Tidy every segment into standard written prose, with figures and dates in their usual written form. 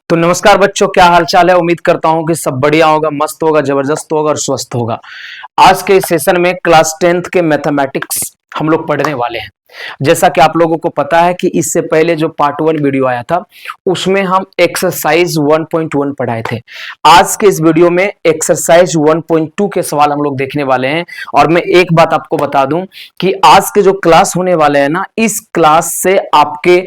तो नमस्कार बच्चों, क्या हाल चाल है। उम्मीद करता हूं कि सब बढ़िया होगा, मस्त होगा, जबरदस्त होगा और स्वस्थ होगा। आज के इस सेशन में क्लास 10th के मैथमेटिक्स हम लोग पढ़ने वाले हैं। जैसा कि आप लोगों को पता है कि इससे पहले जो पार्ट 1 वीडियो आया था उसमें हम एक्सरसाइज 1.1 पढ़ाए थे। आज के इस वीडियो में एक्सरसाइज 1.2 के सवाल हम लोग देखने वाले हैं। और मैं एक बात आपको बता दूं कि आज के जो क्लास होने वाले हैं ना, इस क्लास से आपके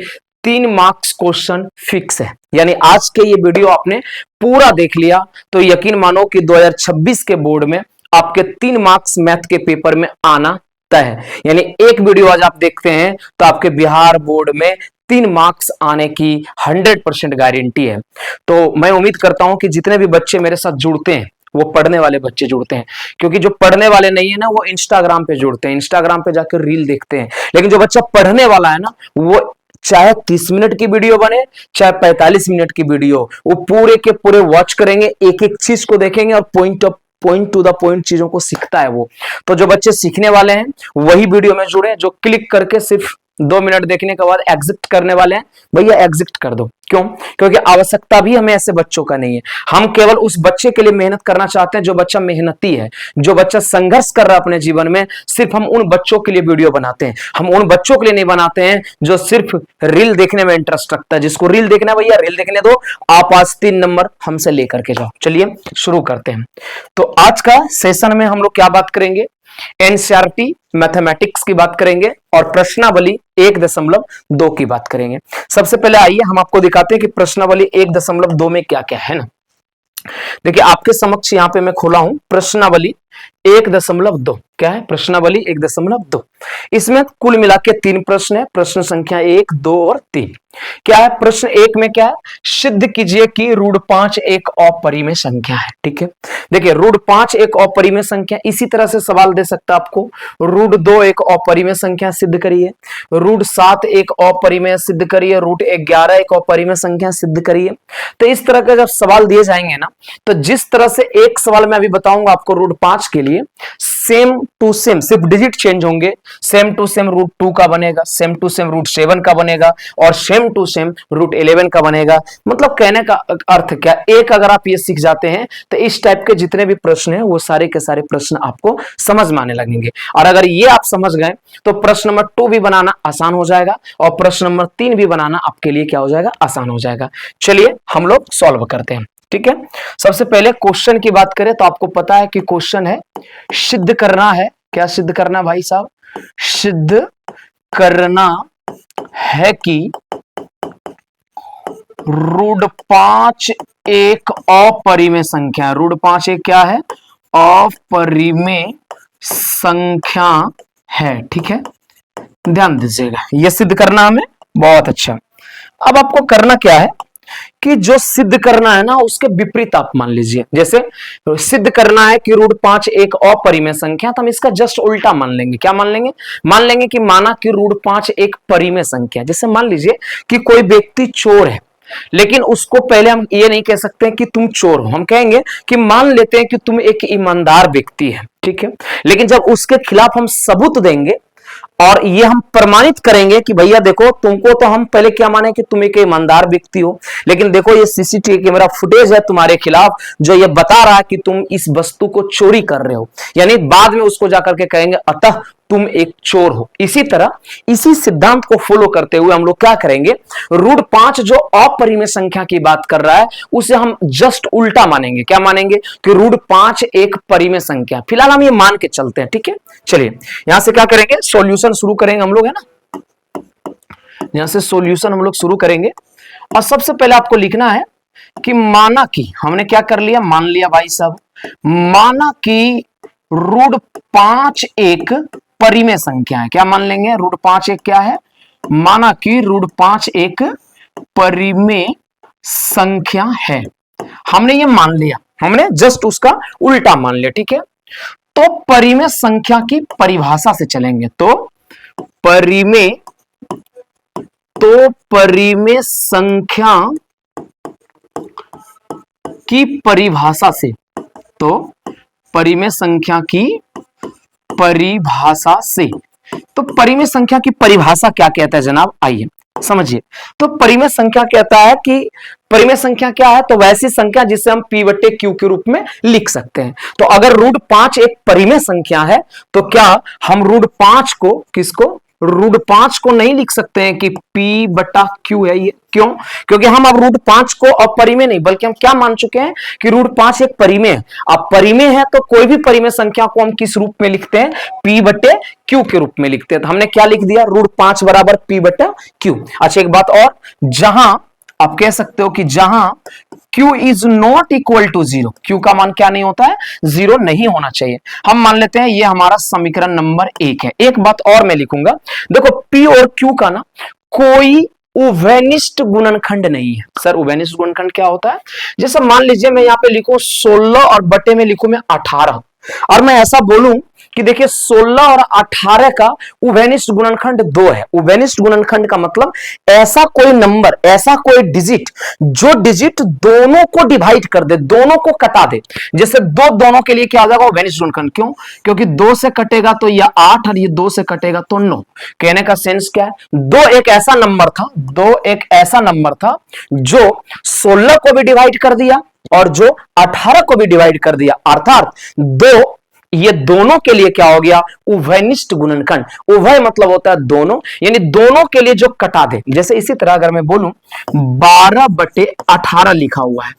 3 मार्क्स क्वेश्चन फिक्स है। यानी आज के ये वीडियो आपने पूरा देख लिया तो यकीन मानो कि 2026 के बोर्ड में आपके 3 मार्क्स मैथ के पेपर में आना तय है। यानी एक वीडियो आज आप देखते हैं तो आपके बिहार बोर्ड में 3 मार्क्स आने की 100% गारंटी है। तो मैं उम्मीद करता हूं कि जितने भी बच्चे मेरे साथ जुड़ते हैं वो पढ़ने वाले बच्चे जुड़ते हैं, क्योंकि जो पढ़ने वाले नहीं है ना वो इंस्टाग्राम पे जुड़ते हैं, इंस्टाग्राम पे जाकर रील देखते हैं। लेकिन जो बच्चा पढ़ने वाला है ना, वो चाहे 30 मिनट की वीडियो बने चाहे 45 मिनट की वीडियो, वो पूरे के पूरे वॉच करेंगे, एक एक चीज को देखेंगे और पॉइंट टू द पॉइंट चीजों को सीखता है वो। तो जो बच्चे सीखने वाले हैं वही वीडियो में जुड़े, जो क्लिक करके सिर्फ 2 मिनट देखने के बाद एग्जिट करने वाले हैं, भैया एग्जिट कर दो। क्यों? क्योंकि आवश्यकता भी हमें ऐसे बच्चों का नहीं है। हम केवल उस बच्चे के लिए मेहनत करना चाहते हैं जो बच्चा मेहनती है, जो बच्चा संघर्ष कर रहा है अपने जीवन में। सिर्फ हम उन बच्चों के लिए वीडियो बनाते हैं, हम उन बच्चों के लिए नहीं बनाते हैं जो सिर्फ रील देखने में इंटरेस्ट रखता है। जिसको रील देखना है भैया रील देखने दो, आप आज 3 नंबर हमसे लेकर के जाओ। चलिए शुरू करते हैं। तो आज का सेशन में हम लोग क्या बात करेंगे, एनसीईआरटी मैथमेटिक्स की बात करेंगे और प्रश्नावली 1.2 की बात करेंगे। सबसे पहले आइए हम आपको दिखाते हैं कि प्रश्नावली 1.2 में क्या क्या है ना। देखिए आपके समक्ष यहां पे मैं खोला हूं प्रश्नावली 1.2। क्या है? प्रश्नावली 1.2। इसमें कुल मिला के 3 प्रश्न है। प्रश्न संख्या 1, 2 और 3। क्या है? प्रश्न 1 में क्या है? सिद्ध कीजिए कि रूट 5 एक अपरिमेय संख्या है। ठीक है, देखिए रूट 5 एक अपरिमेय संख्या, इसी तरह से सवाल दे सकता है आपको। रूट 2 एक अपरिमेय संख्या सिद्ध करिए, रूट 7 एक अपरिमेय सिद्ध करिए, रूट 11 एक अपरिमेय संख्या सिद्ध करिए। तो इस तरह के जब सवाल दिए जाएंगे ना, तो जिस तरह से एक सवाल मैं अभी बताऊंगा आपको रूट 5 के लिए, सेम टू सेम, सिर्फ डिजिट चेंज होंगे, सेम टू सेम रूट 2 का बनेगा, सेम टू सेम रूट 7 का बनेगा और सेम टू सेम रूट 11 का बनेगा। मतलब कहने का अर्थ क्या, एक अगर आप ये सीख जाते हैं तो इस टाइप के जितने भी प्रश्न हैं वो सारे के सारे प्रश्न आपको समझ में आने लगेंगे। और अगर ये आप समझ गए तो प्रश्न नंबर 2 भी बनाना आसान हो जाएगा और प्रश्न नंबर 3 भी बनाना आपके लिए क्या हो जाएगा, आसान हो जाएगा। चलिए हम लोग सॉल्व करते हैं। ठीक है, सबसे पहले क्वेश्चन की बात करें तो आपको पता है कि क्वेश्चन है सिद्ध करना है। क्या सिद्ध करना भाई साहब? सिद्ध करना है कि रूट 5 एक अपरिमेय संख्या है। रूट 5 एक क्या है? अपरिमेय संख्या है। ठीक है, ध्यान दीजिएगा, यह सिद्ध करना हमें। बहुत अच्छा। अब आपको करना क्या है कि जो सिद्ध करना है ना उसके विपरीत आप मान लीजिए। जैसे सिद्ध करना है कि रूट 5 एक अपरिमेय संख्या, तो हम इसका जस्ट उल्टा मान लेंगे। क्या मान लेंगे? मान लेंगे कि माना कि रूट 5 एक परिमेय संख्या। जैसे मान लीजिए कि कोई व्यक्ति चोर है, लेकिन उसको पहले हम ये नहीं कह सकते हैं कि तुम चोर हो, हम कहेंगे कि मान लेते हैं कि तुम एक ईमानदार व्यक्ति है। ठीक है, लेकिन जब उसके खिलाफ हम सबूत देंगे और ये हम प्रमाणित करेंगे कि भैया देखो, तुमको तो हम पहले क्या माने कि तुम एक ईमानदार व्यक्ति हो, लेकिन देखो ये सीसीटीवी कैमरा फुटेज है तुम्हारे खिलाफ जो ये बता रहा है कि तुम इस वस्तु को चोरी कर रहे हो। यानी बाद में उसको जाकर के कहेंगे अतः तुम एक चोर हो। इसी तरह इसी सिद्धांत को फॉलो करते हुए हम लोग क्या करेंगे, रूट 5 जो अपरिमेय संख्या की बात कर रहा है उसे हम जस्ट उल्टा मानेंगे। क्या मानेंगे? कि रूट 5 एक परिमेय संख्या। फिलहाल हम ये मान के चलते हैं। ठीक है, चलिए यहां से क्या करेंगे, सॉल्यूशन शुरू करेंगे हम लोग, है ना। यहां से सॉल्यूशन हम लोग शुरू करेंगे और सबसे पहले आपको लिखना है कि माना कि, हमने क्या कर लिया, मान लिया भाई साहब, माना कि रूट 5 एक परिमेय संख्या है। क्या मान लेंगे? रूट 5 एक क्या है? माना कि रूट 5 एक परिमेय संख्या है। हमने ये मान लिया, हमने जस्ट उसका उल्टा मान लिया। ठीक है, तो परिमेय संख्या की परिभाषा से चलेंगे। तो परिमेय संख्या की परिभाषा से, तो परिमेय संख्या की परिभाषा से, तो परिमेय संख्या की परिभाषा क्या कहता है जनाब? आइए समझिए। तो परिमेय संख्या कहता है कि परिमेय संख्या क्या है, तो वैसी संख्या जिसे हम p बटे q के रूप में लिख सकते हैं। तो अगर √5 एक परिमेय संख्या है तो क्या हम √5 को किसको √5 को नहीं लिख सकते हैं कि p बटा q है ये? क्यों? क्योंकि हम अब √5 को अपरिमेय नहीं बल्कि हम क्या मान चुके हैं कि √5 एक परिमेय है। अब परिमेय है तो कोई भी परिमेय संख्या को हम किस रूप में लिखते हैं? p बटे q के रूप में लिखते हैं। तो हमने क्या लिख दिया? √5 बराबर p बटा q। अच्छा, एक बात और, जहां आप कह सकते हो कि जहां q is not equal to 0, q का मान क्या नहीं होता है? 0 नहीं होना चाहिए। हम मान लेते हैं ये हमारा समीकरण नंबर 1 है। एक बात और मैं लिखूंगा, देखो p और q का ना कोई उभयनिष्ठ गुणनखंड नहीं है। सर उभयनिष्ठ गुणनखंड क्या होता है? जैसे मान लीजिए मैं यहाँ पे लिखूं 16 और बटे में लिखूं मैं 18 और मैं ऐसा बोलूं कि देखिए 16 और 18 का उभयनिष्ठ गुणनखंड 2 है। उभयनिष्ठ गुणनखंड का मतलब ऐसा कोई नंबर, ऐसा कोई डिजिट जो डिजिट दोनों को डिवाइड कर दे, दोनों को कटा दे। जैसे दोनों के लिए क्या आ जाएगा? उभयनिष्ठ गुणनखंड। क्यों? क्योंकि 2 से कटेगा तो यह 8 और ये 2 से कटेगा तो 9। कहने का सेंस क्या है? 2 एक ऐसा नंबर था जो 16 को भी डिवाइड कर दिया और जो 18 को भी डिवाइड कर दिया, अर्थात ये दोनों के लिए क्या हो गया? उभयनिष्ठ गुणनखंड। उभय मतलब होता है दोनों, यानी दोनों के लिए जो कटा दे। जैसे इसी तरह अगर मैं बोलूं 12 बटे 18 लिखा हुआ है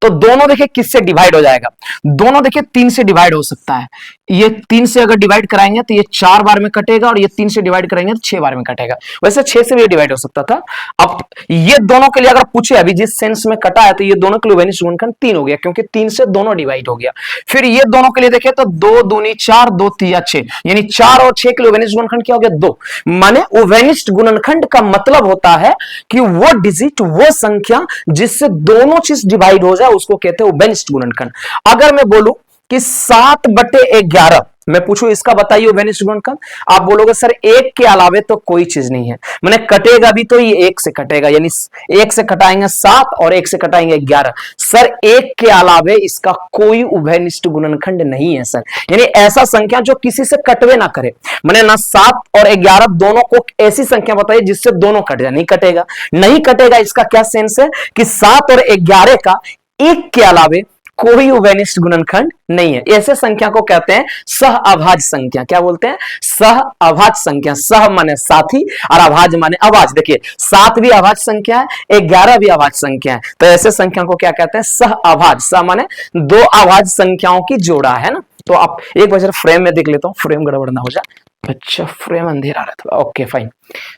तो दोनों देखिए किससे डिवाइड हो जाएगा? दोनों देखिए 3 से डिवाइड हो सकता है। ये 3 से अगर डिवाइड कराएंगे तो ये 4 बार में कटेगा और ये 3 से डिवाइड कराएंगे तो 6 बार में कटेगा। वैसे 6 से भी डिवाइड हो सकता था। अब ये दोनों के लिए अगर पूछे अभी जिस सेंस में कटा है तो ये दोनों के लिए उभयनिष्ठ गुणनखंड 3 हो गया क्योंकि 3 से दोनों डिवाइड हो गया। फिर ये दोनों के लिए देखें तो 2 दूनी 4, 2 तिया 6, यानी 4 और 6 के लिए उभयनिष्ठ गुणनखंड क्या हो गया? 2। माने उभयनिष्ठ गुणनखंड का मतलब होता है कि वो डिजिट, वो संख्या जिससे दोनों चीज डिवाइड हो जाए उसको कहते हैं उभयनिष्ठ गुणनखंड। अगर मैं बोलूं कि 7 बटे 11, मैं पूछूं इसका बताइए उभयनिष्ठ गुणनखंड, आप बोलोगे सर 1 के अलावे तो कोई चीज नहीं है। मैंने कटेगा भी तो ये 1 से कटेगा, यानी 1 से कटाएंगे 7 और 1 से कटाएंगे 11। सर 1 के अलावे इसका कोई उभयनिष्ठ गुणनखंड नहीं है सर, यानी ऐसा संख्या जो किसी से कटवे ना करे। मैंने ना 7 और 11 दोनों को ऐसी संख्या बताई जिससे दोनों कट जाए। नहीं कटेगा, नहीं कटेगा। इसका क्या सेंस है कि 7 और 11 का 1 के अलावे कोई उभयनिष्ठ गुणनखंड नहीं है। ऐसे संख्या को कहते हैं सह अभाज्य संख्या। क्या बोलते हैं? सह अभाज्य संख्या। सह माने साथी और अभाज्य माने अभाज्य। देखिए 7 भी अभाज्य संख्या है, 11 भी अभाज्य संख्या है, तो ऐसे संख्या को क्या कहते हैं? सह अभाज्य। सह माने 2 अभाज्य संख्याओं की जोड़ा है ना। तो आप एक बार फ्रेम में देख लेता हूं, फ्रेम गड़बड़ ना हो जाए। अच्छा, फ्रेम अंधेरा रहता है, ओके फाइन।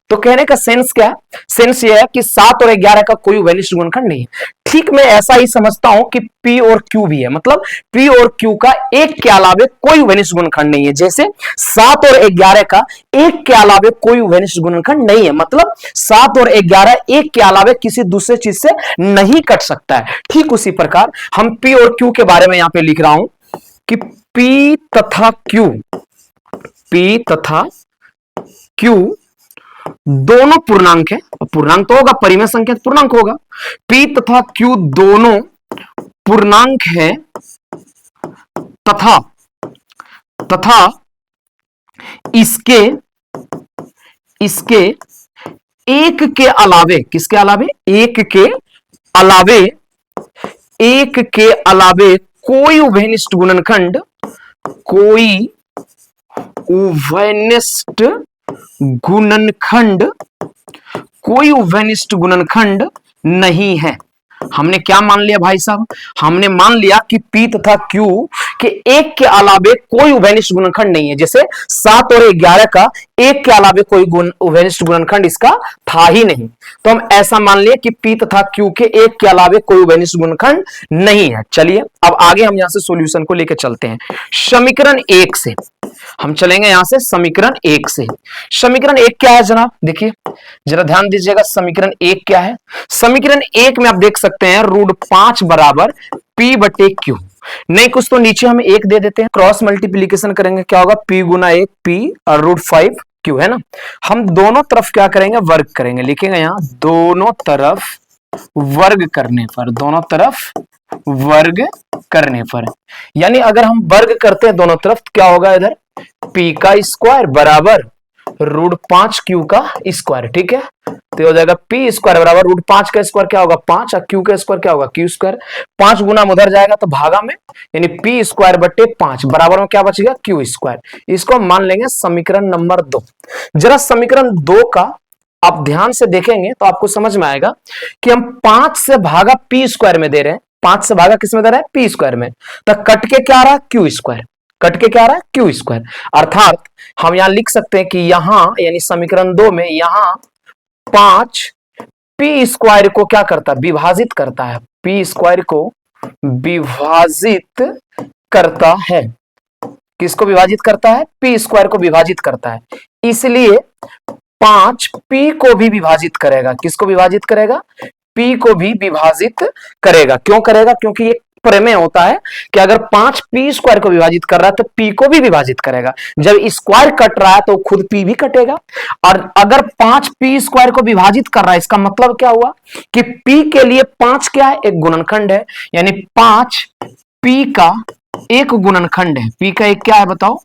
तो कहने का सेंस क्या है? सेंस ये है कि 7 और 11 का कोई उभयनिष्ठ गुणनखंड नहीं है। ठीक मैं ऐसा ही समझता हूं कि P और Q भी है, मतलब P और Q का 1 के अलावे कोई उभयनिष्ठ गुणनखंड नहीं है। जैसे 7 और 11 का 1 के अलावे कोई उभयनिष्ठ गुणनखंड नहीं है, मतलब 7 और 11 1 के अलावे किसी दूसरे चीज से नहीं कट सकता है। ठीक उसी प्रकार हम P और Q के बारे में यहां पे लिख रहा हूं कि P तथा Q दोनों पूर्णांक है। पूर्णांक तो होगा, परिमेय संख्या पूर्णांक होगा। P तथा Q दोनों पूर्णांक है तथा इसके एक के अलावे, किसके अलावे? एक के अलावे कोई उभयनिष्ठ गुणनखंड नहीं है। हमने क्या मान लिया भाई साहब? हमने मान लिया कि P तथा Q के 1 के अलावे कोई उभयनिष्ठ गुणनखंड नहीं है। जैसे 7 और 11 का 1 के अलावे कोई उभयनिष्ठ गुणनखंड इसका था ही नहीं, तो हम ऐसा मान लिए कि P तथा Q के 1 के अलावे कोई उभयनिष्ठ गुणनखंड नहीं है। चलिए अब आगे हम यहां से सॉल्यूशन को लेकर चलते हैं। समीकरण 1 से हम चलेंगे, यहां से समीकरण 1 से। समीकरण 1 क्या है जनाब? देखिए जरा ध्यान दीजिएगा, समीकरण 1 क्या है? समीकरण 1 में आप देख सकते हैं √5 बराबर P बटे Q। नहीं कुछ तो नीचे हम 1 दे देते हैं, क्रॉस मल्टीप्लीकेशन करेंगे, क्या होगा? P गुना 1 P और √5 Q है ना। हम दोनों तरफ क्या करेंगे? वर्ग करेंगे। लिखेंगे यहां दोनों तरफ वर्ग करने पर, दोनों तरफ वर्ग करने पर, यानी अगर हम वर्ग करते हैं दोनों तरफ तो क्या होगा? इधर P का स्क्वायर बराबर √5 क्यू का स्क्वायर, ठीक है। तो हो जाएगा पी स्क्वायर बराबर √5 का स्क्वायर क्या होगा 5 और क्यू का स्क्वायर क्या होगा क्यू स्क्वायर। 5 गुना में उधर जाएगा तो भागा में, यानी पी स्क्वायर बटे 5 बराबर में क्या बचेगा क्यू स्क्वायर। इसको मान लेंगे समीकरण नंबर 2। जरा समीकरण 2 का आप ध्यान से देखेंगे तो आपको समझ में आएगा कि हम 5 से भागा पी स्क्वायर में दे रहे हैं। 5 से भागा किस में दे रहे हैं पी स्क्वायर में, तो कट के क्या आ रहा है क्यू स्क्वायर, कट के क्या आ रहा है क्यू स्क्वायर। अर्थात हम यहां लिख सकते हैं कि यहां यानी समीकरण 2 में यहां 5 पी स्क्वायर को क्या करता है विभाजित करता है, पी स्क्वायर को विभाजित करता है। किसको विभाजित करता है पी स्क्वायर को विभाजित करता है, इसलिए 5 पी को भी विभाजित करेगा। किसको विभाजित करेगा पी को भी विभाजित करेगा। क्यों करेगा, क्योंकि ये प्रमेय होता है कि अगर 5 पी स्क्वायर को विभाजित कर रहा है तो पी को भी विभाजित करेगा। जब स्क्वायर कट रहा है तो खुद पी भी कटेगा। और अगर 5 पी स्क्वायर को विभाजित कर रहा है इसका मतलब क्या हुआ कि पी के लिए 5 क्या है एक गुणनखंड है, यानी 5 पी का एक गुणनखंड है। पी का एक क्या है बताओ,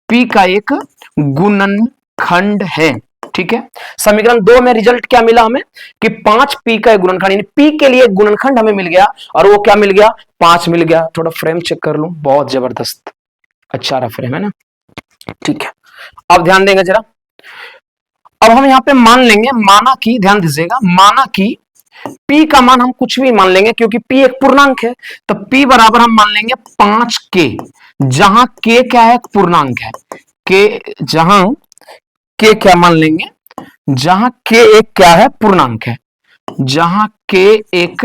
पी का एक गुणनखंड है, ठीक है। समीकरण 2 में रिजल्ट क्या मिला हमें कि 5 पी का एक गुणनखंड, यानी पी के लिए एक गुणनखंड हमें मिल गया और वो क्या मिल गया 5 मिल गया। थोड़ा फ्रेम चेक कर लूं, बहुत जबरदस्त अच्छा रहा फ्रेम है ना, ठीक है। अब ध्यान देंगे जरा, अब हम यहां पे मान लेंगे, माना कि ध्यान दीजिएगा, माना कि P का मान हम कुछ भी मान लेंगे क्योंकि P एक पूर्णांक है, तो P बराबर हम मान लेंगे 5K, जहां K क्या है पूर्णांक है। K जहां K क्या मान लेंगे, जहां K एक क्या है पूर्णांक है, जहां K एक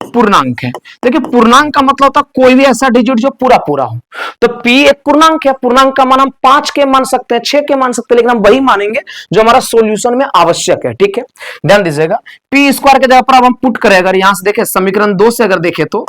पूर्णांक है। देखिए पूर्णांक का मतलब होता है कोई भी ऐसा डिजिट जो पूरा पूरा हो। तो P एक पूर्णांक है, पूर्णांक का मान हम 5 के मान सकते हैं, 6 के मान सकते हैं, लेकिन हम वही मानेंगे जो हमारा सॉल्यूशन में आवश्यक है, ठीक है। ध्यान दीजिएगा पी स्क्वायर के जगह पर अब हम पुट करें, अगर यहां से देखें समीकरण 2 से अगर देखें तो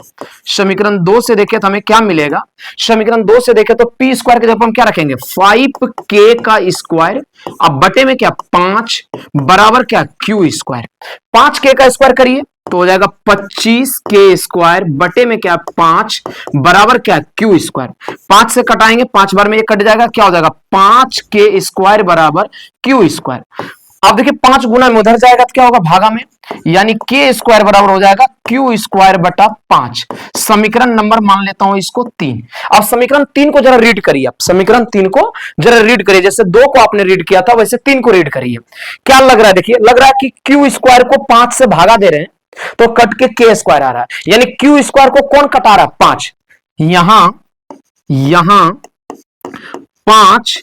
समीकरण 2 से देखें तो हमें क्या मिलेगा, समीकरण 2 से देखें तो पी स्क्वायर के जगह पर हम क्या रखेंगे 5K का स्क्वायर, अब बटे में क्या 5 बराबर क्या क्यू स्क्वायर। 5K का स्क्वायर करिए तो हो जाएगा 25K स्क्वायर बटे में क्या 5 बराबर क्या क्यू स्क्वायर। 5 से कटाएंगे 5 बार में ये कट जाएगा, क्या हो जाएगा 5K स्क्वायर बराबर क्यू स्क्वायर। अब देखिए 5 गुना में उधर जाएगा तो क्या होगा भागा में, यानी K स्क्वायर बराबर हो जाएगा क्यू स्क्वायर बटा 5। समीकरण नंबर मान लेता हूं इसको 3। अब समीकरण 3 को जरा रीड करिए, आप समीकरण 3 को जरा रीड करिए, जैसे 2 को आपने रीड किया था वैसे 3 को रीड करिए। क्या लग रहा है, देखिए लग रहा है कि क्यू स्क्वायर को 5 से भागा दे रहे हैं तो कट के K स्क्वायर आ रहा है, यानी क्यू स्क्वायर को कौन कटा रहा है 5। यहां 5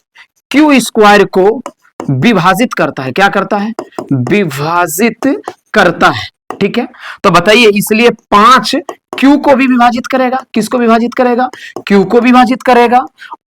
क्यू स्क्वायर को विभाजित करता है, क्या करता है विभाजित करता है, ठीक है। तो बताइए इसलिए 5 Q को भी विभाजित करेगा, किसको विभाजित करेगा Q को विभाजित करेगा,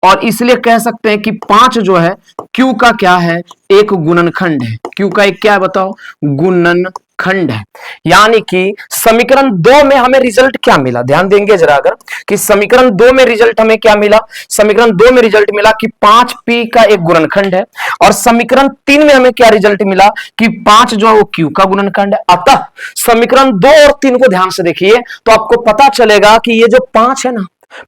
और इसलिए कह सकते हैं कि 5 जो है Q का क्या है एक गुणनखंड है। Q का एक क्या है बताओ गुणनखंड है। यानी कि समीकरण 2 में हमें रिजल्ट क्या मिला, ध्यान देंगे जरा अगर कि समीकरण 2 में रिजल्ट हमें क्या मिला, समीकरण 2 में रिजल्ट मिला कि 5P का एक गुणनखंड है, और समीकरण 3 में हमें क्या रिजल्ट मिला कि 5 जो है वो Q का गुणनखंड है। अतः समीकरण 2 और 3 को ध्यान से देखिए तो आपको पता चलेगा कि ये जो 5 है ना,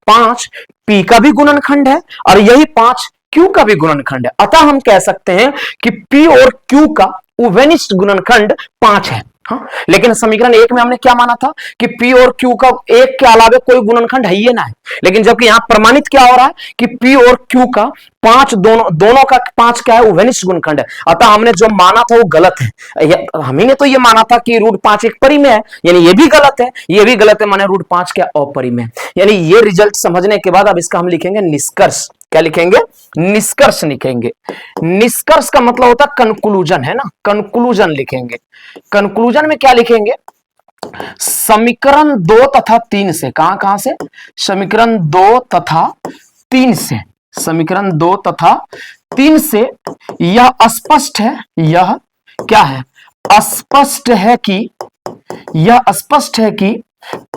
5 P का भी गुणनखंड है और यही 5 Q का भी गुणनखंड है। अतः हम कह सकते हैं कि P और Q का उभयनिष्ठ गुणनखंड 5 है। हाँ? लेकिन समीकरण 1 में हमने क्या माना था कि P और Q का एक के अलावा कोई गुणनखंड है ही ना है, लेकिन जबकि यहां प्रमाणित क्या हो रहा है कि P और Q का 5 दोनों का 5 क्या है उभयनिष्ठ गुणनखंड है। अतः हमने जो माना था वो गलत है। हमने तो ये माना था कि √5 एक परिमेय है, यानी ये भी गलत है, ये भी गलत है, माने √5 क्या अपरिमेय। यानी ये रिजल्ट समझने के बाद अब इसका हम लिखेंगे निष्कर्ष। क्या लिखेंगे निष्कर्ष लिखेंगे। निष्कर्ष का मतलब होता है कंक्लूजन, है ना, कंक्लूजन लिखेंगे। कंक्लूजन में क्या लिखेंगे समीकरण 2 तथा 3 से, कहां से समीकरण 2 तथा 3 से, समीकरण 2 तथा 3 से यह स्पष्ट है, यह क्या है स्पष्ट है कि यह स्पष्ट है कि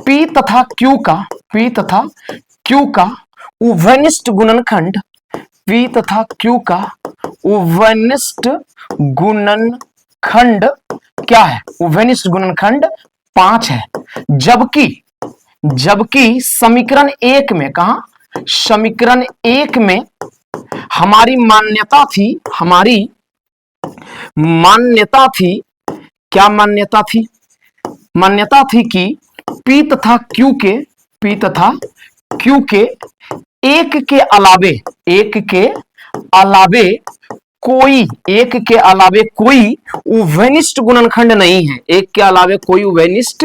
P तथा Q का उभयनिष्ठ गुणनखंड, P तथा Q का उभयनिष्ठ गुणनखंड क्या है उभयनिष्ठ गुणनखंड 5 है। जबकि समीकरण 1 में, कहा समीकरण 1 में हमारी मान्यता थी, हमारी मान्यता थी, क्या मान्यता थी? मान्यता थी कि P तथा Q के, P तथा Q के एक के अलावे, एक के अलावे कोई, एक के अलावे कोई उभयनिष्ठ गुणनखंड नहीं है, एक के अलावे कोई उभयनिष्ठ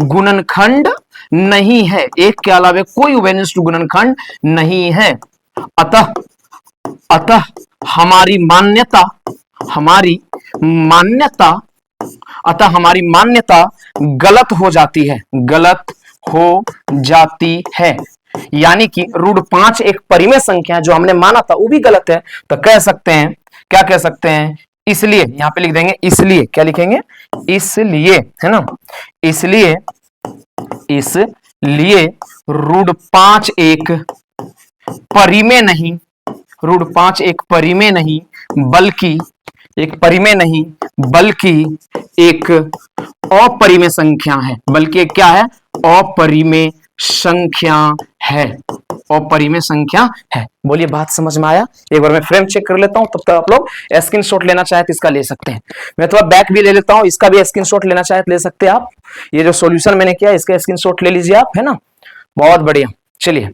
गुणनखंड नहीं है, एक के अलावे कोई उभयनिष्ठ गुणनखंड नहीं है। अतः अतः हमारी मान्यता, हमारी मान्यता, अतः हमारी मान्यता गलत हो जाती है, गलत हो जाती है। यानी कि √5 एक परिमेय संख्या जो हमने माना था वो भी गलत है। तो कह सकते हैं, क्या कह सकते हैं? इसलिए, यहां पे लिख देंगे इसलिए, क्या लिखेंगे? इसलिए, है ना, इसलिए, इसलिए √5 एक परिमेय नहीं, √5 एक परिमेय नहीं, बल्कि एक परिमेय नहीं, बल्कि एक अपरिमेय संख्या है, बल्कि एक क्या है? अपरिमेय संख्या है, अपरिमेय संख्या है। बोलिए बात समझ में आया? एक बार मैं फ्रेम चेक कर लेता हूं, तब तक आप लोग स्क्रीनशॉट लेना चाहे तो इसका ले सकते हैं। मैं थोड़ा बैक भी ले लेता हूं, इसका भी स्क्रीनशॉट लेना चाहे तो ले सकते हैं आप। ये जो सॉल्यूशन मैंने किया इसका स्क्रीनशॉट ले लीजिए आप, है ना, बहुत बढ़िया। चलिए,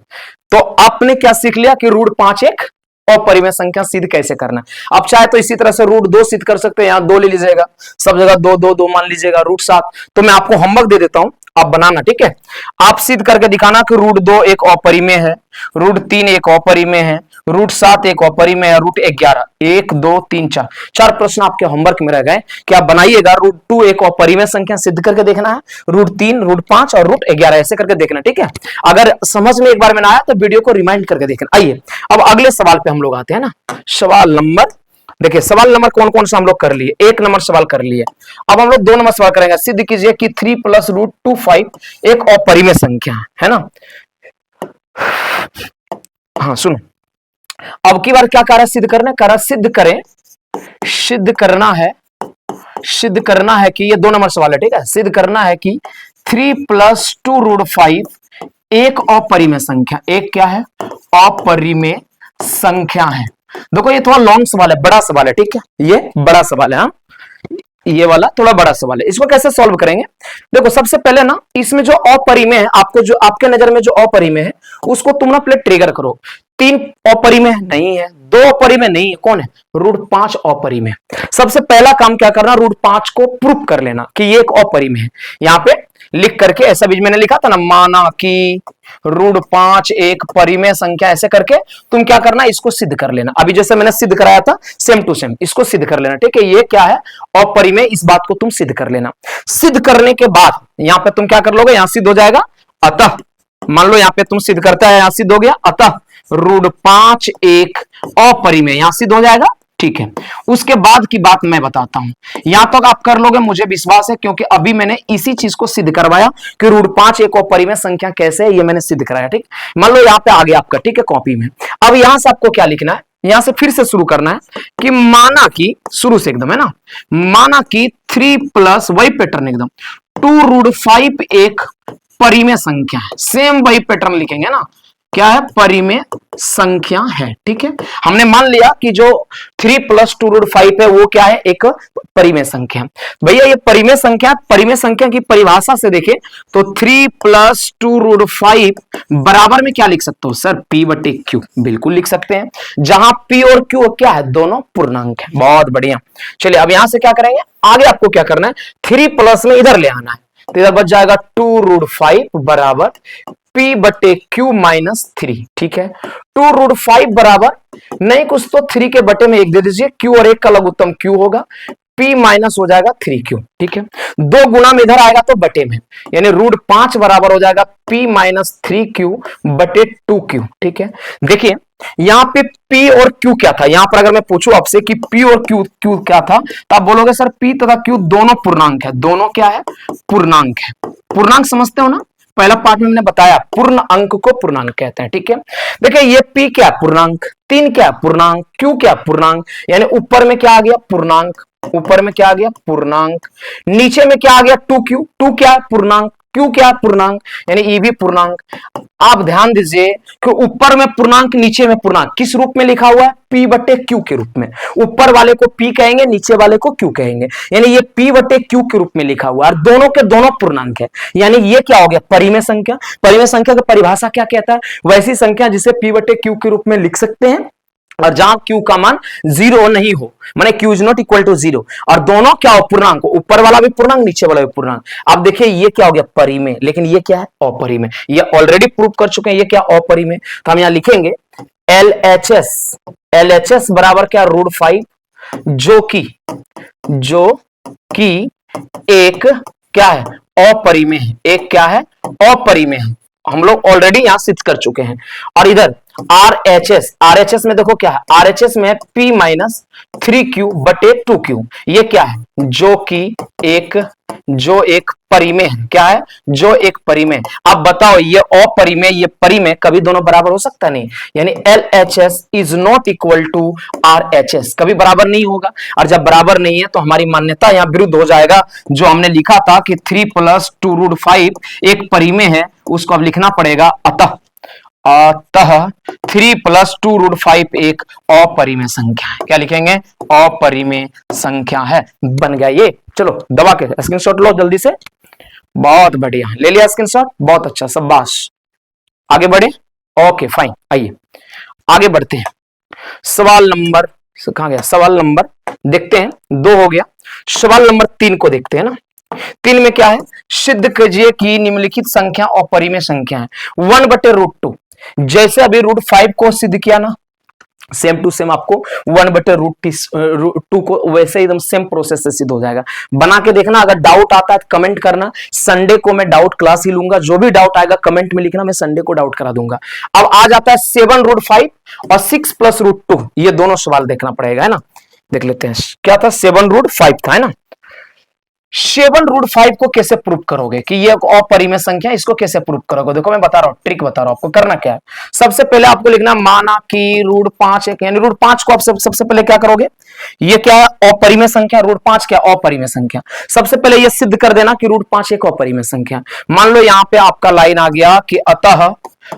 तो आपने क्या सीख लिया कि √5 एक अपरिमेय संख्या सिद्ध कैसे करना है। अब चाहे तो इसी तरह से √2 सिद्ध कर सकते हैं, यहां 2 ले लीजिएगा, सब जगह 2 2 2 मान लीजिएगा, √7। तो मैं आपको होमवर्क दे देता हूं, आप बनाना, ठीक है। आप सिद्ध करके दिखाना कि √2 एक अपरिमेय है, √3 एक अपरिमेय है, √7 एक अपरिमेय है, √11, 1 2 3 4, 4 प्रश्न आपके होमवर्क में रह गए कि आप बनाइएगा। √2 एक अपरिमेय संख्या सिद्ध करके देखना है, √3 √5 और √11 ऐसे करके देखना, ठीक है। अगर समझ में एक बार में ना आया तो वीडियो को रिमाइंड करके देखना। आइए अब अगले सवाल पे हम लोग आते हैं ना। सवाल नंबर, देखिए सवाल नंबर कौन कौन सा हम लोग कर लिए? 1 नंबर सवाल कर लिए। अब हम लोग 2 नंबर सवाल करेंगे। सिद्ध कीजिए कि 3 + √25 एक अपरिमेय संख्या है ना। हाँ सुनो, अब की बार क्या कार्य सिद्ध करना है? कार्य सिद्ध करें, सिद्ध करना है, सिद्ध करना है कि ये 2 नंबर सवाल है, ठीक है। सिद्ध करना है कि 3 + 2√5 एक अपरिमेय संख्या, एक क्या है? अपरिमेय संख्या है। देखो ये थोड़ा लॉन्ग सवाल है, बड़ा सवाल है, ठीक है, ये बड़ा सवाल है। हाँ, ये वाला थोड़ा बड़ा सवाल है। इसको कैसे सॉल्व करेंगे? देखो सबसे पहले ना इसमें जो अपरिमेय है, आपको जो आपके नजर में जो अपरिमेय है उसको तुम ना पहले ट्रिगर करो। 3 अपरिमेय नहीं है, 2 अपरिमेय नहीं है, कौन है? √5 अपरिमेय। सबसे पहला काम क्या करना? √5 को प्रूफ कर लेना कि ये एक अपरिमेय है। यहां पे लिख करके ऐसा बीच मैंने लिखा था ना, माना कि √5 एक परिमेय संख्या, ऐसे करके तुम क्या करना? इसको सिद्ध कर लेना। अभी जैसे मैंने सिद्ध कराया था सेम टू सेम इसको सिद्ध कर लेना, ठीक है। ये क्या है? अपरिमेय, इस बात को तुम सिद्ध कर लेना। सिद्ध करने के बाद यहां पे तुम क्या कर लोगे? यहां सिद्ध हो जाएगा। अतः मान लो यहां पे तुम सिद्ध करता है, यहां सिद्ध हो गया। अतः √5 एक अपरिमेय, यहां सिद्ध हो जाएगा, ठीक है। उसके बाद की बात मैं बताता हूं, यहां तक आप कर लोगे मुझे विश्वास है, क्योंकि अभी मैंने इसी चीज को सिद्ध करवाया कि √5 एक अपरिमेय संख्या कैसे है, ये मैंने सिद्ध कराया, ठीक। मान लो यहां पे आ गया आपका, ठीक है, कॉपी में। अब यहां से आपको क्या लिखना है? यहां से फिर से शुरू करना है कि माना कि, शुरू से एकदम, है ना, माना कि 3 वही पैटर्न एकदम 2√5 एक परिमेय संख्या है। सेम वही पैटर्न लिखेंगे ना, क्या है? परिमेय संख्या है, ठीक है। हमने मान लिया कि जो 3 + 2√5 है वो क्या है? एक परिमेय संख्या। भैया ये परिमेय संख्या, परिमेय संख्या की परिभाषा से देखें तो 3 + 2√5 बराबर में क्या लिख सकते हो सर? P/Q, बिल्कुल लिख सकते हैं, जहां P और Q क्या है? दोनों पूर्णांक है। बहुत बढ़िया। चलिए अब यहां से क्या करेंगे? आगे आपको क्या करना है? 3 में इधर ले आना है, तो इधर बच जाएगा 2√5 बराबर P/Q -3, ठीक है। 2√5 बराबर नहीं कुछ तो 3 के बटे में 1 दे दीजिए, Q और 1 का लघुत्तम Q होगा, P माइनस हो जाएगा 3Q, ठीक है। 2 गुना में इधर आएगा तो बटे में, यानी √5 बराबर हो जाएगा P - 3Q बटे 2Q, ठीक है। देखिए यहां पे P और Q क्या था? यहां पर अगर मैं पूछूं आपसे कि P और Q क्या था, तो आप बोलोगे सर P तथा Q दोनों पूर्णांक है। दोनों क्या है? पूर्णांक है। पूर्णांक समझते हो ना? पहला पार्ट में मैंने बताया पूर्ण अंक को पूर्णांक कहते हैं, ठीक है। देखिए ये P क्या पूर्णांक, 3 क्या पूर्णांक, Q क्या पूर्णांक, यानी ऊपर में क्या आ गया? पूर्णांक। ऊपर में क्या आ गया? पूर्णांक। नीचे में क्या आ गया? 2Q, 2 क्या है? पूर्णांक। क्यू क्या है? पूर्णांक, यानी ई भी पूर्णांक। आप ध्यान दीजिए कि ऊपर में पूर्णांक, नीचे में पूर्णांक, किस रूप में लिखा हुआ है? पी बटे क्यू के रूप में। ऊपर वाले को पी कहेंगे, नीचे वाले को क्यू कहेंगे, यानी ये पी बटे क्यू के रूप में लिखा हुआ है और दोनों के दोनों पूर्णांक है। यानी ये क्या हो गया? परिमेय संख्या। परिमेय संख्या की परिभाषा क्या कहता है? वैसी संख्या जिसे पी बटे क्यू के रूप में लिख सकते हैं और जहां q का मान 0 नहीं हो, माने q is not equal to 0, और दोनों क्या हो? पूर्णांक, ऊपर वाला भी पूर्णांक, नीचे वाला भी पूर्णांक। आप देखिए ये क्या हो गया? परिमेय। लेकिन ये क्या है? अपरिमेय। ये ऑलरेडी प्रूव कर चुके हैं, ये क्या? अपरिमेय। तो हम यहां लिखेंगे LHS बराबर क्या? √5, जो कि एक क्या है? अपरिमेय है। एक क्या है? अपरिमेय है। हम लोग ऑलरेडी यहां सिद्ध कर चुके हैं। और इधर RHS में देखो क्या है? RHS में P माइनस 3Q बटे 2Q। ये क्या है? जो एक परिमेय है। क्या है? जो एक परिमेय। अब बताओ ये अपरिमेय, ये परिमेय कभी दोनों बराबर हो सकता नहीं, यानी LHS is not equal to RHS, कभी बराबर नहीं होगा। और जब बराबर नहीं है तो हमारी मान्यता यहां विरुद्ध हो जाएगा। जो हमने लिखा था कि 3 + 2√5 एक परिमेय है, उसको अब लिखना पड़ेगा अतः 3 + 2√5 एक अपरिमेय संख्या है। क्या लिखेंगे? अपरिमेय संख्या है। बन गया ये। चलो दबा के स्क्रीनशॉट लो जल्दी से। बहुत बढ़िया, ले लिया स्क्रीनशॉट, बहुत अच्छा, शाबाश। आगे बढ़े। ओके फाइन, आइए आगे बढ़ते हैं। सवाल नंबर कहां गया? सवाल नंबर देखते हैं, 2 हो गया। सवाल नंबर 3 को देखते हैं ना। 3 में क्या है? सिद्ध कीजिए कि निम्नलिखित संख्या अपरिमेय संख्या है। 1/√2, जैसे अभी √5 को सिद्ध किया ना, सेम टू सेम आपको 1/√2 को वैसे एकदम सेम प्रोसेस से सिद्ध हो जाएगा। बना के देखना। अगर डाउट आता है तो कमेंट करना। संडे को मैं डाउट क्लास ही लूंगा, जो भी डाउट आएगा कमेंट में लिखना, मैं संडे को डाउट करा दूंगा। अब आ जाता है 7√5 और 6 + √2, ये दोनों सवाल देखना पड़ेगा, है ना। देख लेते हैं क्या था। 7√5 था, है ना। 7√5 को कैसे प्रूव करोगे कि ये अपरिमेय संख्या? इसको कैसे प्रूव करोगे? देखो मैं बता रहा हूं, ट्रिक बता रहा हूं आपको। करना क्या है? सबसे पहले आपको लिखना, माना कि √5 एक, यानी √5 को आप सबसे पहले क्या करोगे? ये क्या है? अपरिमेय संख्या। √5 क्या? अपरिमेय संख्या। सबसे पहले ये सिद्ध कर देना कि √5 एक अपरिमेय संख्या। मान लो यहां पे आपका लाइन आ गया कि अतः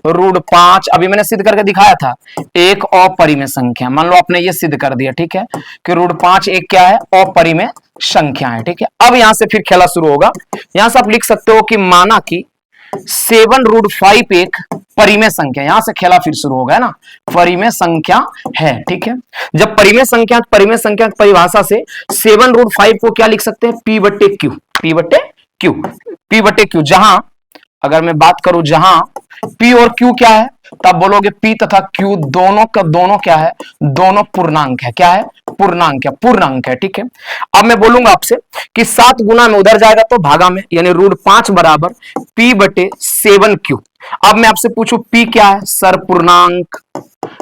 √5, अभी मैंने सिद्ध करके दिखाया था, एक अपरिमेय संख्या। मान लो आपने ये सिद्ध कर दिया, ठीक है, कि √5 एक क्या है? अपरिमेय संख्या है, ठीक है। अब यहां से फिर खेला शुरू होगा। यहां से आप लिख सकते हो कि माना कि 7√5 एक परिमेय संख्या। यहां से खेला फिर शुरू होगा, है ना। परिमेय संख्या है, ठीक है। जब परिमेय संख्या की परिभाषा से 7√5 को क्या लिख सकते हैं? P बटे क्यू। जहां अगर मैं बात करूं, जहां P और Q क्या है, तब बोलोगे P तथा Q दोनों का दोनों क्या है? दोनों पूर्णांक है। क्या है? पूर्णांक है, ठीक है। अब मैं बोलूंगा आपसे कि 7 गुना में उधर जाएगा तो भागा में, यानी √5 बराबर P बटे 7Q। अब मैं आपसे पूछूं P क्या है? सर पूर्णांक।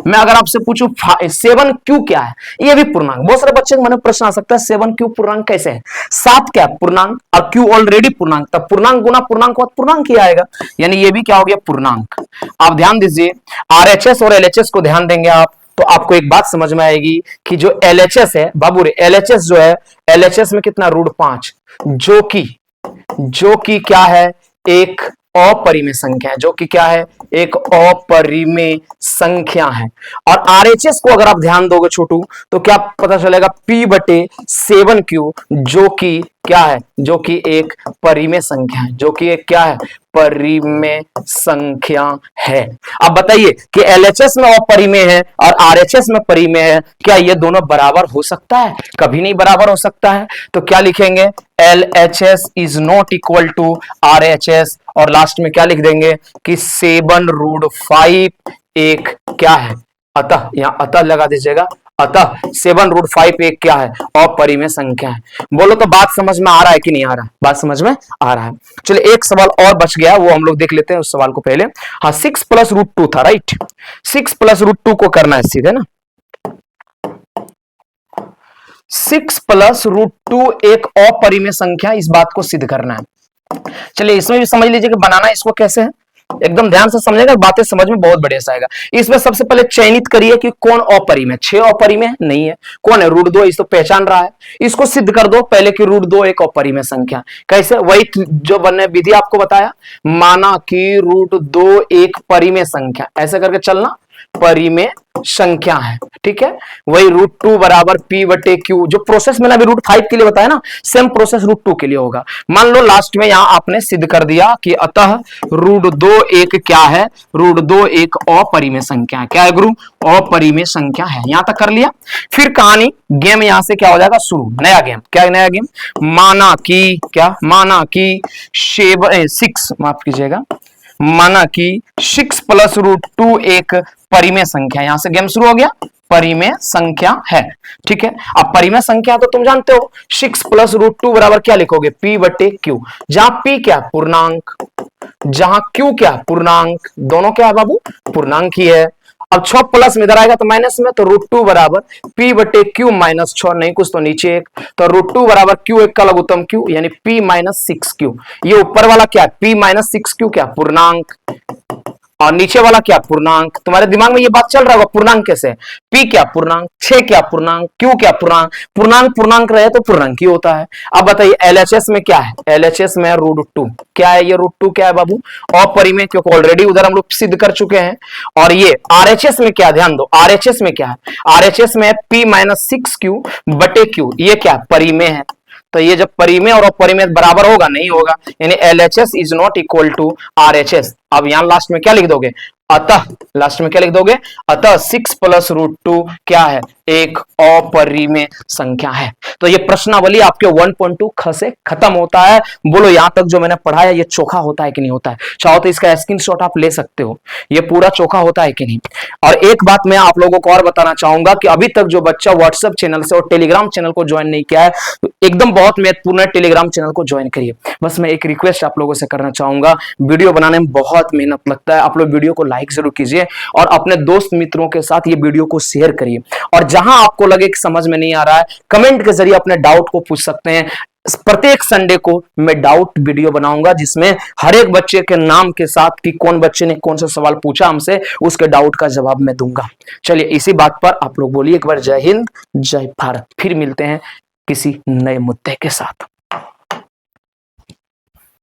मैं अगर आपसे पूछूं 7Q क्या है? ये भी पूर्णांक। बहुत सारे बच्चे के मन में प्रश्न आ सकता है 7Q पूर्णांक कैसे है? 7 क्या? पूर्णांक, और Q ऑलरेडी पूर्णांक, तब पूर्णांक गुना पूर्णांक को पूर्णांक ही आएगा, यानी ये भी क्या हो गया? पूर्णांक। आप ध्यान दीजिए, RHS और LHS को ध्यान देंगे आप तो आपको एक बात समझ में आएगी कि जो LHS है बाबू रे, LHS जो है, LHS में कितना? √5, जो कि क्या है? एक अपरिमेय संख्या है। जो कि क्या है? एक अपरिमेय संख्या है। और RHS को अगर आप ध्यान दोगे छोटू, तो क्या पता चलेगा? P बटे 7Q, जो कि क्या है? जो कि एक परिमेय संख्या है। जो कि एक क्या है? परिमेय संख्या है। अब बताइए कि LHS में अपरिमेय है और RHS में परिमेय है, क्या ये दोनों बराबर हो सकता है? कभी नहीं बराबर हो सकता है। तो क्या लिखेंगे? LHS is not equal to RHS, और लास्ट में क्या लिख देंगे कि 7√5 एक क्या है? अतः, यहां अतः लगा दीजिएगा। अतः 7√5 एक क्या है? अपरिमेय संख्या है। बोलो तो बात समझ में आ रहा है कि नहीं आ रहा है? बात समझ में आ रहा है। चलिए एक सवाल और बच गया, वो हम लोग देख लेते हैं उस सवाल को पहले। हाँ, 6 + √2 था, राइट। 6 + √2 को करना है सीधे ना। 6 + √2 एक अपरिमेय संख्या, इस बात को सिद्ध करना है। चलिए इसमें भी समझ लीजिए कि बनाना इसको कैसे है। एकदम ध्यान से समझेगा, बातें समझ में बहुत बढ़िया से आएगा। इसमें सबसे पहले चयनित करिए कि कौन अपरिमेय, 6 अपरिमेय है? नहीं है। कौन है? √2, इस तो पहचान रहा है। इसको सिद्ध कर दो पहले कि √2 एक अपरिमेय संख्या। कैसे? वही जो बनने विधि आपको बताया, माना कि √2 एक परिमेय संख्या, ऐसे करके चलना, परिमेय संख्या है, ठीक है। वही √2 बराबर P बटे Q, जो प्रोसेस मैंने अभी √5 के लिए बताया ना, सेम प्रोसेस √2 के लिए होगा। मान लो लास्ट में यहां आपने सिद्ध कर दिया कि अतः √2 एक क्या है? √2 एक अपरिमेय संख्या है। क्या है गुरु? अपरिमेय संख्या है। यहां तक कर लिया। फिर कहानी गेम यहां से क्या हो जाएगा? शुरू। नया गेम। क्या है नया गेम? माना कि क्या? माना कि 6, माफ कीजिएगा, माना कि 6 + √2 एक परिमेय संख्या। यहां से गेम शुरू हो गया, परिमेय संख्या है, ठीक है। अब परिमेय संख्या तो तुम जानते हो, 6 + √2 बराबर क्या लिखोगे? P बटे Q, जहां P क्या? पूर्णांक, जहां Q क्या? पूर्णांक। दोनों क्या है बाबू? पूर्णांक ही है। अब 6 प्लस में इधर आएगा तो माइनस में, तो √2 बराबर P बटे Q माइनस 6, नहीं कुछ तो नीचे 1, तो √2 बराबर Q एक का लघुत्तम Q, यानी P माइनस 6Q। ये ऊपर वाला क्या है? P माइनस 6Q क्या? पूर्णांक, और नीचे वाला क्या? पूर्णांक। तुम्हारे दिमाग में ये बात चल रहा होगा पूर्णांक कैसे? P क्या? पूर्णांक, 6 क्या? पूर्णांक, Q क्या? पूर्णांक। पूर्णांक पूर्णांक रहे तो पूर्णांक ही होता है। अब बताइए LHS में क्या है? LHS में √2 क्या है? ये √2 क्या है बाबू? अपरिमेय, क्योंकि ऑलरेडी उधर हम लोग सिद्ध कर चुके हैं। और ये RHS में क्या? ध्यान दो, RHS में क्या है? RHS में P माइनस 6Q बटे Q, ये क्या? परिमेय है। तो ये जब परिमेय और अपरिमेय बराबर होगा? नहीं होगा, यानी LHS is not equal to RHS। अब यहां लास्ट में क्या लिख दोगे? अतः, लास्ट में क्या लिख दोगे? अतः 6 + √2 क्या है? एक अपरिमेय संख्या है। तो ये प्रश्नावली आपके 1.2 ख से खत्म होता है। बोलो यहां तक जो मैंने पढ़ाया ये चोखा होता है कि नहीं होता है? चाहो तो इसका स्क्रीनशॉट आप ले सकते हो, ये पूरा चोखा होता है कि नहीं। और एक बात मैं आप लोगों को और बताना चाहूंगा कि अभी तक जो बच्चा व्हाट्सएप चैनल से और टेलीग्राम चैनल को ज्वाइन नहीं किया है, एकदम बहुत महत्वपूर्ण है, टेलीग्राम चैनल को ज्वाइन करिए। बस मैं एक रिक्वेस्ट आप लोगों से करना चाहूंगा, वीडियो बनाने में बहुत मेहनत लगता है, आप लोग वीडियो को लाइक जरूर कीजिए और अपने दोस्त मित्रों के साथ ये वीडियो को शेयर करिए। और जहां आपको लगे कि समझ में नहीं आ रहा है, कमेंट के जरिए अपने डाउट को पूछ सकते हैं। प्रत्येक संडे को मैं डाउट वीडियो बनाऊंगा जिसमें हर एक बच्चे के नाम के साथ कि कौन बच्चे ने कौन सा सवाल पूछा हमसे, उसके डाउट का जवाब मैं दूंगा। चलिए इसी बात पर आप लोग बोलिए एक बार जय हिंद, जय भारत। फिर मिलते हैं किसी नए मुद्दे के साथ।